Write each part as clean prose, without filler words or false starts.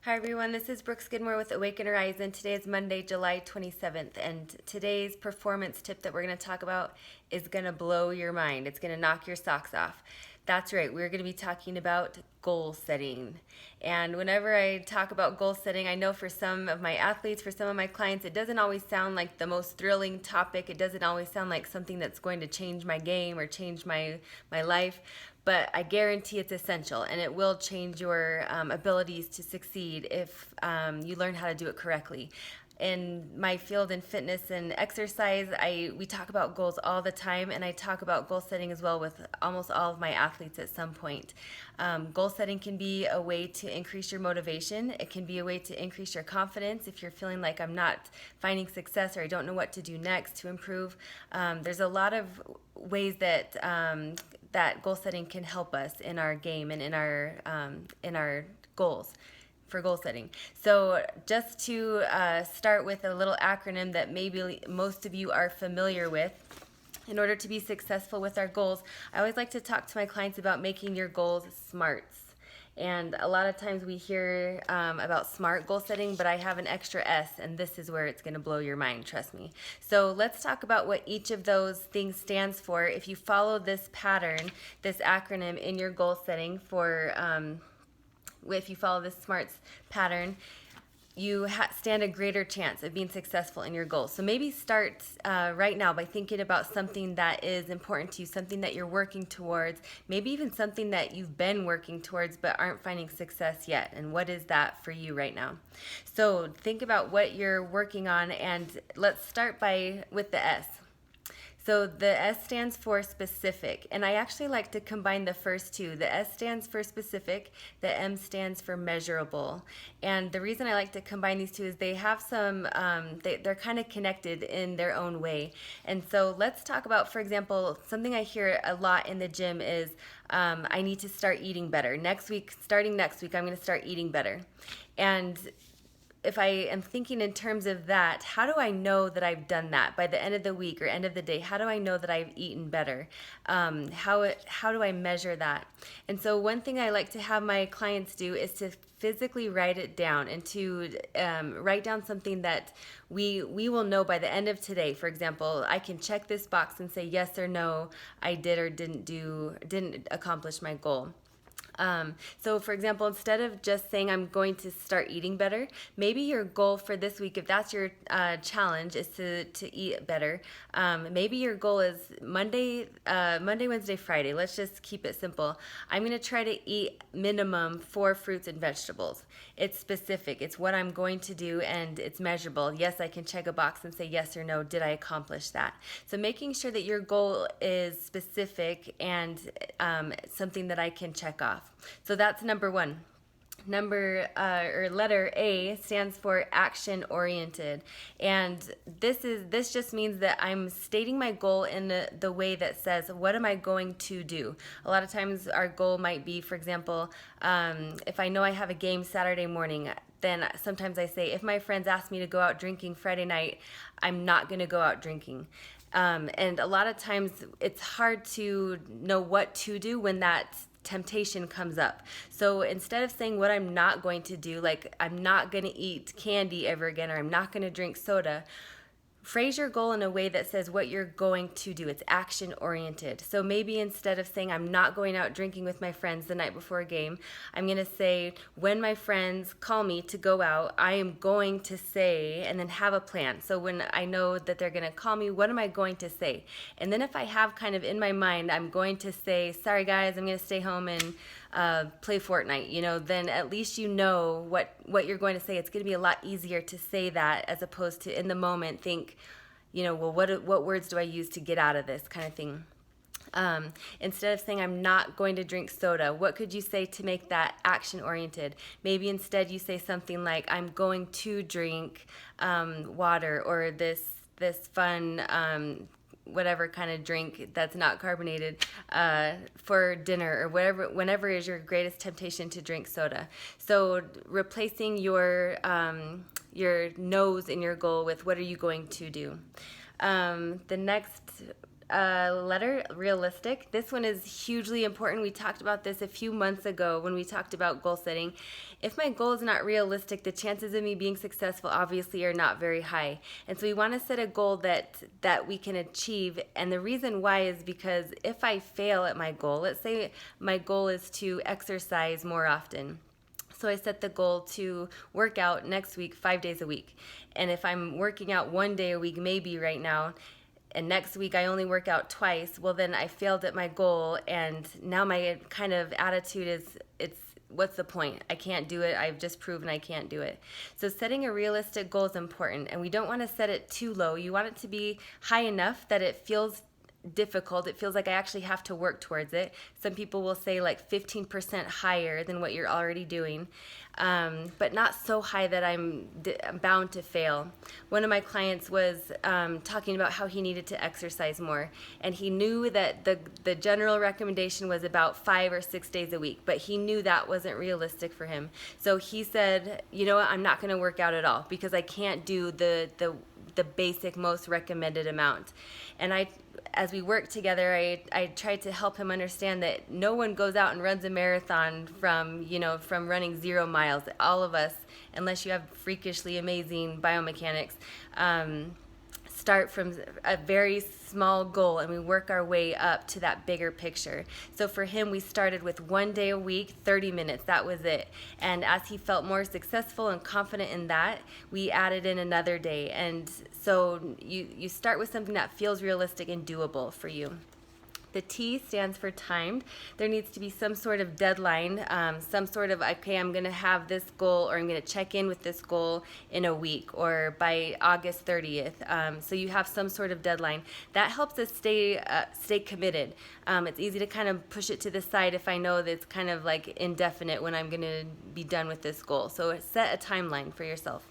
Hi everyone, this is Brooke Skidmore with Awaken Horizon. Today is Monday, July 27th, and today's performance tip that we're going to talk about is going to blow your mind. It's going to knock your socks off. That's right, we're going to be talking about goal setting. And whenever I talk about goal setting, I know for some of my athletes, for some of my clients, it doesn't always sound like the most thrilling topic. It doesn't always sound like something that's going to change my game or change my life. But I guarantee it's essential, and it will change your abilities to succeed if you learn how to do it correctly. In my field in fitness and exercise, we talk about goals all the time, and I talk about goal setting as well with almost all of my athletes at some point. Goal setting can be a way to increase your motivation. It can be a way to increase your confidence if you're feeling like I'm not finding success or I don't know what to do next to improve. There's a lot of ways that that goal setting can help us in our game and in our goals for goal setting. So just to start with a little acronym that maybe most of you are familiar with. In order to be successful with our goals, I always like to talk to my clients about making your goals smarts. And a lot of times we hear about SMART goal setting, but I have an extra S, and this is where it's going to blow your mind, trust me. So let's talk about what each of those things stands for. If you follow this pattern, this acronym in your goal setting if you follow this SMARTS pattern, you stand a greater chance of being successful in your goals. So maybe start right now by thinking about something that is important to you, something that you're working towards, maybe even something that you've been working towards but aren't finding success yet. And what is that for you right now? So think about what you're working on, and let's start with the S. So the S stands for specific, and I actually like to combine the first two. The S stands for specific, the M stands for measurable. And the reason I like to combine these two is they have they're kind of connected in their own way. And so let's talk about, for example, something I hear a lot in the gym is I need to start eating better. Starting next week, I'm going to start eating better. And if I am thinking in terms of that, how do I know that I've done that by the end of the week or end of the day? How do I know that I've eaten better? How do I measure that? And so one thing I like to have my clients do is to physically write it down and to write down something that we will know by the end of today. For example, I can check this box and say yes or no, I did or didn't accomplish my goal. So for example, instead of just saying I'm going to start eating better, maybe your goal for this week, if that's your challenge, is to eat better. Maybe your goal is Monday, Wednesday, Friday. Let's just keep it simple. I'm going to try to eat minimum 4 fruits and vegetables. It's specific. It's what I'm going to do, and it's measurable. Yes, I can check a box and say yes or no. Did I accomplish that? So making sure that your goal is specific and something that I can check off. So that's number one. Letter A stands for action oriented, and this just means that I'm stating my goal in the way that says, what am I going to do? A lot of times our goal might be, for example, if I know I have a game Saturday morning, then sometimes I say, if my friends ask me to go out drinking Friday night, I'm not going to go out drinking. And a lot of times it's hard to know what to do when that temptation comes up. So instead of saying what I'm not going to do, like I'm not going to eat candy ever again, or I'm not going to drink soda, phrase your goal in a way that says what you're going to do. It's action oriented. So maybe instead of saying I'm not going out drinking with my friends the night before a game, I'm going to say when my friends call me to go out, I am going to say, and then have a plan. So when I know that they're going to call me, what am I going to say? And then if I have kind of in my mind, I'm going to say, sorry guys, I'm going to stay home and play Fortnite, then at least you know what you're going to say. It's going to be a lot easier to say that as opposed to in the moment think, well, what words do I use to get out of this kind of thing. Instead of saying I'm not going to drink soda, what could you say to make that action oriented? Maybe instead you say something like I'm going to drink water, or this fun whatever kind of drink that's not carbonated for dinner, or whenever is your greatest temptation to drink soda. So replacing your nose in your goal with what are you going to do. The next letter, realistic. This one is hugely important. We talked about this a few months ago when we talked about goal setting. If my goal is not realistic, the chances of me being successful obviously are not very high. And so we want to set a goal that we can achieve. And the reason why is because if I fail at my goal, let's say my goal is to exercise more often. So I set the goal to work out next week 5 days a week. And if I'm working out 1 day a week, maybe right now, and next week I only work out twice, well, then I failed at my goal. And now my kind of attitude is, what's the point? I can't do it. I've just proven I can't do it. So setting a realistic goal is important. And we don't want to set it too low. You want it to be high enough that it feels difficult. It feels like I actually have to work towards it. Some people will say like 15% higher than what you're already doing, but not so high that I'm bound to fail. One of my clients was talking about how he needed to exercise more, and he knew that the general recommendation was about 5 or 6 days a week, but he knew that wasn't realistic for him. So he said, you know what, I'm not going to work out at all because I can't do the basic most recommended amount. And as we worked together, I tried to help him understand that no one goes out and runs a marathon from running 0 miles. All of us, unless you have freakishly amazing biomechanics, start from a very small goal and we work our way up to that bigger picture. So for him, we started with 1 day a week, 30 minutes. That was it. And as he felt more successful and confident in that, we added in another day. And so you start with something that feels realistic and doable for you. The T stands for timed. There needs to be some sort of deadline, some sort of, okay, I'm going to have this goal, or I'm going to check in with this goal in a week or by August 30th. So you have some sort of deadline. That helps us stay committed. It's easy to kind of push it to the side if I know that it's kind of like indefinite when I'm going to be done with this goal. So set a timeline for yourself.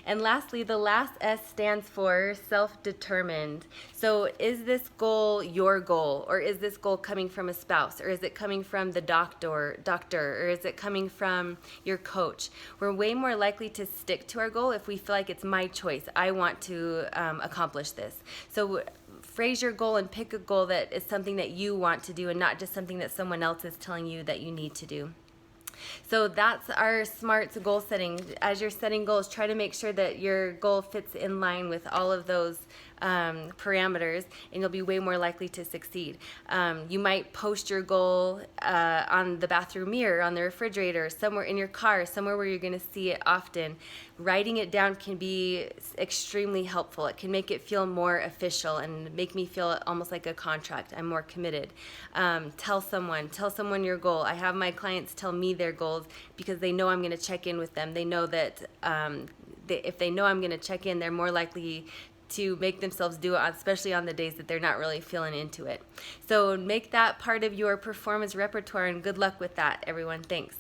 And lastly, the last S stands for self-determined. So is this goal your goal, or is this goal coming from a spouse, or is it coming from the doctor, or is it coming from your coach? We're way more likely to stick to our goal if we feel like it's my choice. I want to accomplish this. So phrase your goal and pick a goal that is something that you want to do and not just something that someone else is telling you that you need to do. So that's our SMART goal setting. As you're setting goals, try to make sure that your goal fits in line with all of those parameters, and you'll be way more likely to succeed. You might post your goal on the bathroom mirror, on the refrigerator, somewhere in your car, somewhere where you're going to see it often. Writing it down can be extremely helpful. It can make it feel more official and make me feel almost like a contract. I'm more committed. Tell someone your goal. I have my clients tell me their goals because they know I'm going to check in with them. They know that if they know I'm going to check in, they're more likely to make themselves do it, especially on the days that they're not really feeling into it. So make that part of your performance repertoire, and good luck with that, everyone. Thanks.